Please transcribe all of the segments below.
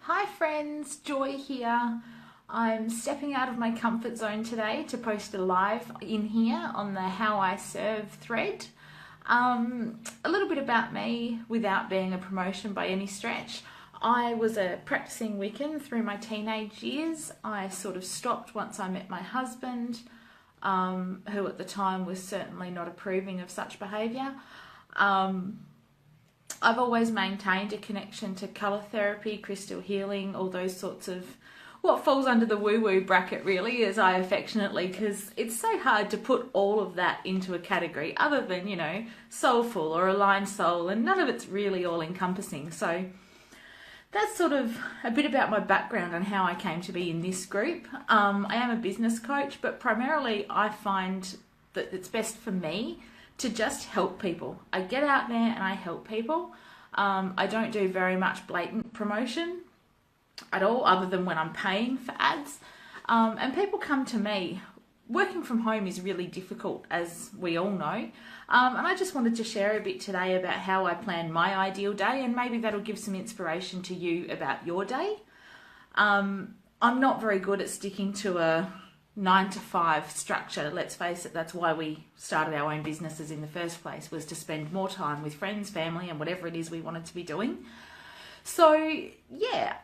Hi friends, Joy here. I'm stepping out of my comfort zone today to post a live in here on the How I Serve thread. A little bit about me without being a promotion by any stretch. I was a practicing Wiccan through my teenage years. I sort of stopped once I met my husband, who at the time was certainly not approving of such behaviour. I've always maintained a connection to colour therapy, crystal healing, all those sorts of what falls under the woo-woo bracket really, as I affectionately, because it's so hard to put all of that into a category other than, soulful or aligned soul, and none of it's really all-encompassing. So that's sort of a bit about my background and how I came to be in this group. I am a business coach, but primarily I find that it's best for me to just help people. I get out there and I help people. I don't do very much blatant promotion at all, other than when I'm paying for ads. And people come to me. Working from home is really difficult, as we all know. And I just wanted to share a bit today about how I plan my ideal day, and maybe that'll give some inspiration to you about your day. I'm not very good at sticking to a 9-to-5 structure. Let's face it, that's why we started our own businesses in the first place, was to spend more time with friends, family, and whatever it is we wanted to be doing. So yeah,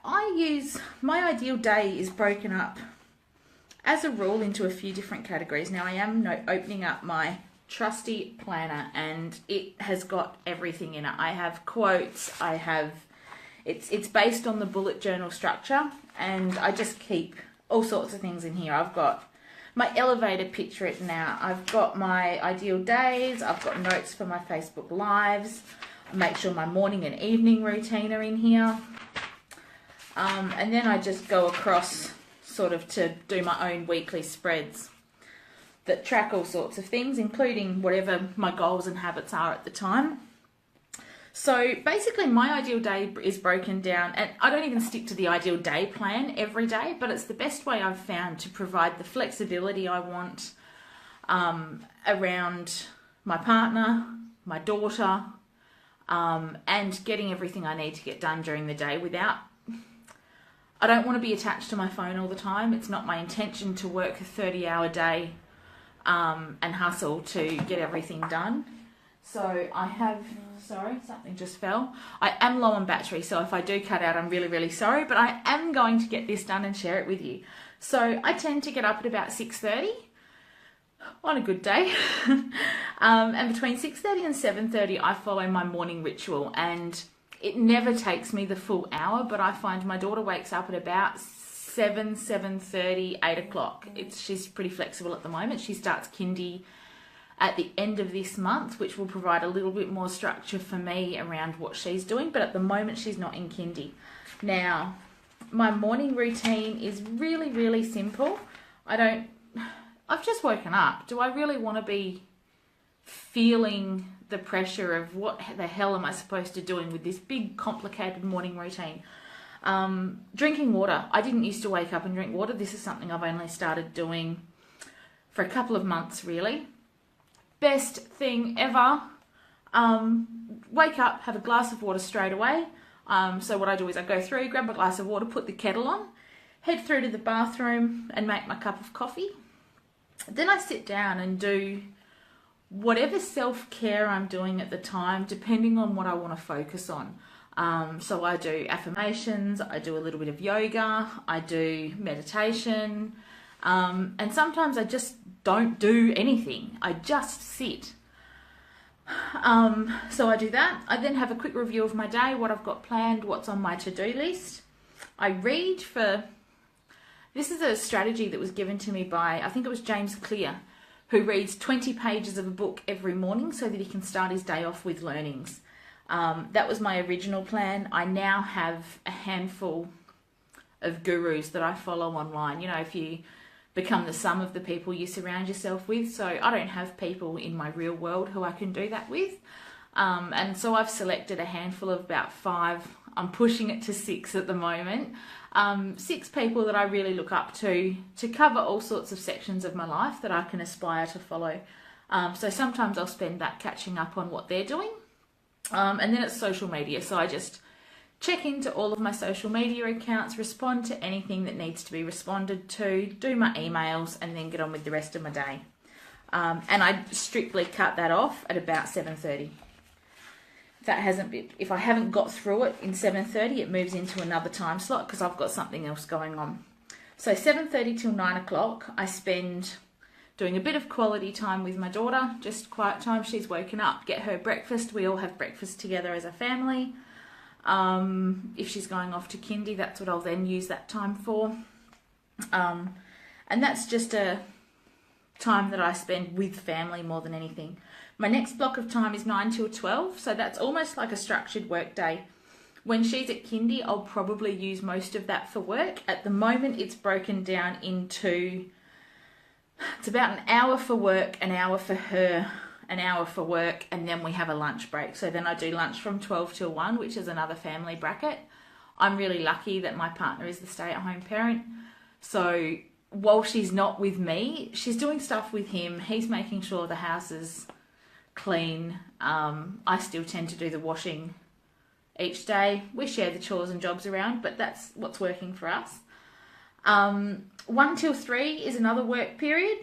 my ideal day is broken up as a rule into a few different categories. Now I am opening up my trusty planner, and it has got everything in it. I have quotes, it's based on the bullet journal structure, and I just keep all sorts of things in here. I've got my elevator pitch written out. I've got my ideal days. I've got notes for my Facebook Lives. I make sure my morning and evening routine are in here. And then I just go across sort of to do my own weekly spreads that track all sorts of things, including whatever my goals and habits are at the time. So basically my ideal day is broken down, and I don't even stick to the ideal day plan every day, but it's the best way I've found to provide the flexibility I want around my partner, my daughter, and getting everything I need to get done during the day I don't want to be attached to my phone all the time. It's not my intention to work a 30-hour day and hustle to get everything done. So I have, sorry, something just fell. I am low on battery, so if I do cut out, I'm really, really sorry, but I am going to get this done and share it with you. So I tend to get up at about 6:30 on a good day. And between 6:30 and 7:30, I follow my morning ritual, and it never takes me the full hour, but I find my daughter wakes up at about 7:30, 8 o'clock. She's pretty flexible at the moment. She starts kindy at the end of this month, which will provide a little bit more structure for me around what she's doing, but at the moment she's not in kindy. Now, my morning routine is really, really simple. I've just woken up. Do I really want to be feeling the pressure of what the hell am I supposed to do with this big, complicated morning routine? Drinking water. I didn't used to wake up and drink water. This is something I've only started doing for a couple of months, really. Best thing ever. Wake up, have a glass of water straight away. So what I do is I go through, grab a glass of water, put the kettle on, head through to the bathroom and make my cup of coffee. Then I sit down and do whatever self-care I'm doing at the time, depending on what I want to focus on. So I do affirmations, I do a little bit of yoga, I do meditation, and sometimes I just don't do anything. I just sit. So I do that. I then have a quick review of my day, what I've got planned, what's on my to-do list. I read this is a strategy that was given to me by, I think it was James Clear, who reads 20 pages of a book every morning so that he can start his day off with learnings. That was my original plan. I now have a handful of gurus that I follow online. If you become the sum of the people you surround yourself with. So I don't have people in my real world who I can do that with. And so I've selected a handful of about 5. I'm pushing it to 6 at the moment. 6 people that I really look up to cover all sorts of sections of my life that I can aspire to follow. So sometimes I'll spend that catching up on what they're doing. And then it's social media. So I just check into all of my social media accounts, respond to anything that needs to be responded to, do my emails, and then get on with the rest of my day. And I strictly cut that off at about 7:30. If I haven't got through it in 7:30, it moves into another time slot because I've got something else going on. So 7:30 till 9 o'clock, I spend doing a bit of quality time with my daughter, just quiet time. She's woken up, get her breakfast. We all have breakfast together as a family. If she's going off to kindy, that's what I'll then use that time for. And that's just a time that I spend with family more than anything. My next block of time is 9 till 12, so that's almost like a structured work day. When she's at kindy, I'll probably use most of that for work. At the moment, it's broken down into, it's about an hour for work, an hour for her, an hour for work, and then we have a lunch break. So then I do lunch from 12 till 1, which is another family bracket. I'm really lucky that my partner is the stay-at-home parent. So while she's not with me, she's doing stuff with him. He's making sure the house is clean. I still tend to do the washing each day. We share the chores and jobs around, but that's what's working for us. 1 till 3 is another work period.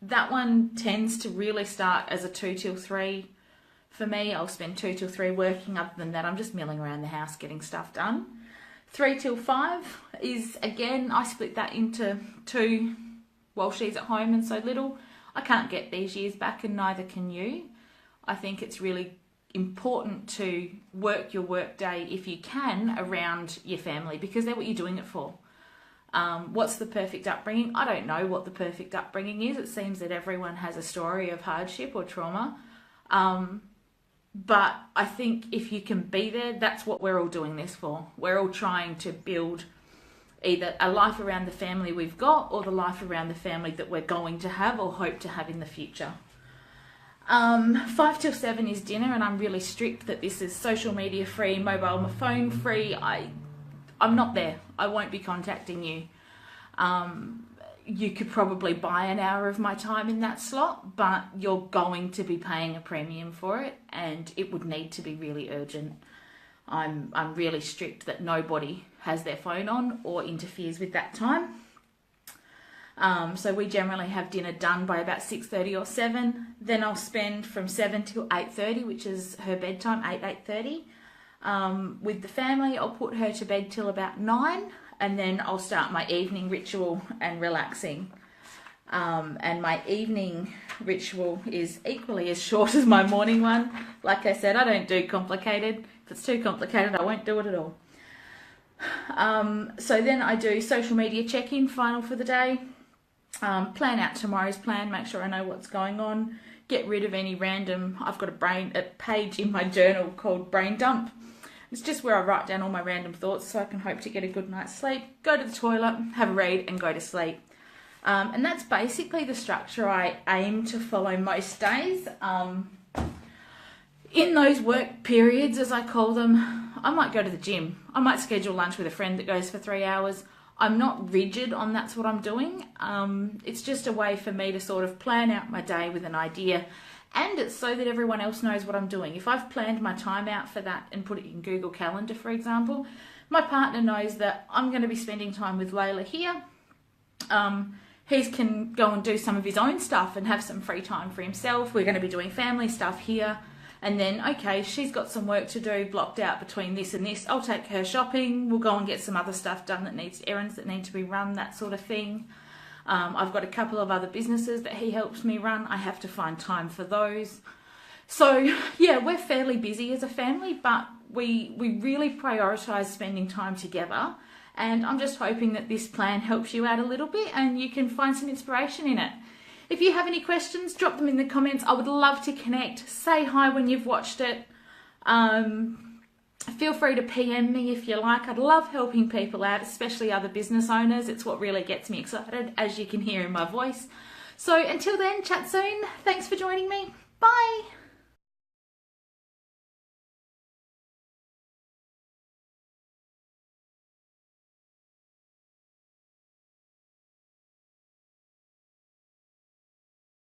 That one tends to really start as a 2 till 3 for me. I'll spend 2 till 3 working. Other than that, I'm just milling around the house getting stuff done. 3 till 5 is, again, I split that into 2 while she's at home and so little. I can't get these years back, and neither can you. I think it's really important to work your work day, if you can, around your family, because they're what you're doing it for. What's the perfect upbringing? I don't know what the perfect upbringing is. It seems that everyone has a story of hardship or trauma. But I think if you can be there, that's what we're all doing this for. We're all trying to build either a life around the family we've got, or the life around the family that we're going to have or hope to have in the future. 5 till 7 is dinner, and I'm really strict that this is social media free, mobile phone free. I'm not there. I won't be contacting you. You could probably buy an hour of my time in that slot, but you're going to be paying a premium for it, and it would need to be really urgent. I'm really strict that nobody has their phone on or interferes with that time. So we generally have dinner done by about 6:30 or 7. Then I'll spend from 7 till 8:30, which is her bedtime, 8:30. With the family, I'll put her to bed till about 9, and then I'll start my evening ritual and relaxing. And my evening ritual is equally as short as my morning one. Like I said, I don't do complicated. If it's too complicated, I won't do it at all. So then I do social media check-in, final for the day. Plan out tomorrow's plan, make sure I know what's going on. Get rid of any random, I've got a page in my journal called Brain Dump. It's just where I write down all my random thoughts so I can hope to get a good night's sleep, go to the toilet, have a read, and go to sleep. And that's basically the structure I aim to follow most days. In those work periods, as I call them, I might go to the gym. I might schedule lunch with a friend that goes for 3 hours. I'm not rigid on that's what I'm doing. It's just a way for me to sort of plan out my day with an idea, and it's so that everyone else knows what I'm doing. If I've planned my time out for that and put it in Google Calendar, for example, my partner knows that I'm going to be spending time with Layla here. He can go and do some of his own stuff and have some free time for himself. We're going to be doing family stuff here. And then, okay, she's got some work to do blocked out between this and this. I'll take her shopping. We'll go and get some other stuff done that needs errands that need to be run, that sort of thing. I've got a couple of other businesses that he helps me run. I have to find time for those. So, yeah, we're fairly busy as a family, but we really prioritise spending time together. And I'm just hoping that this plan helps you out a little bit and you can find some inspiration in it. If you have any questions, drop them in the comments. I would love to connect. Say hi when you've watched it. Feel free to PM me if you like. I'd love helping people out, especially other business owners. It's what really gets me excited, as you can hear in my voice. So until then, chat soon. Thanks for joining me. Bye.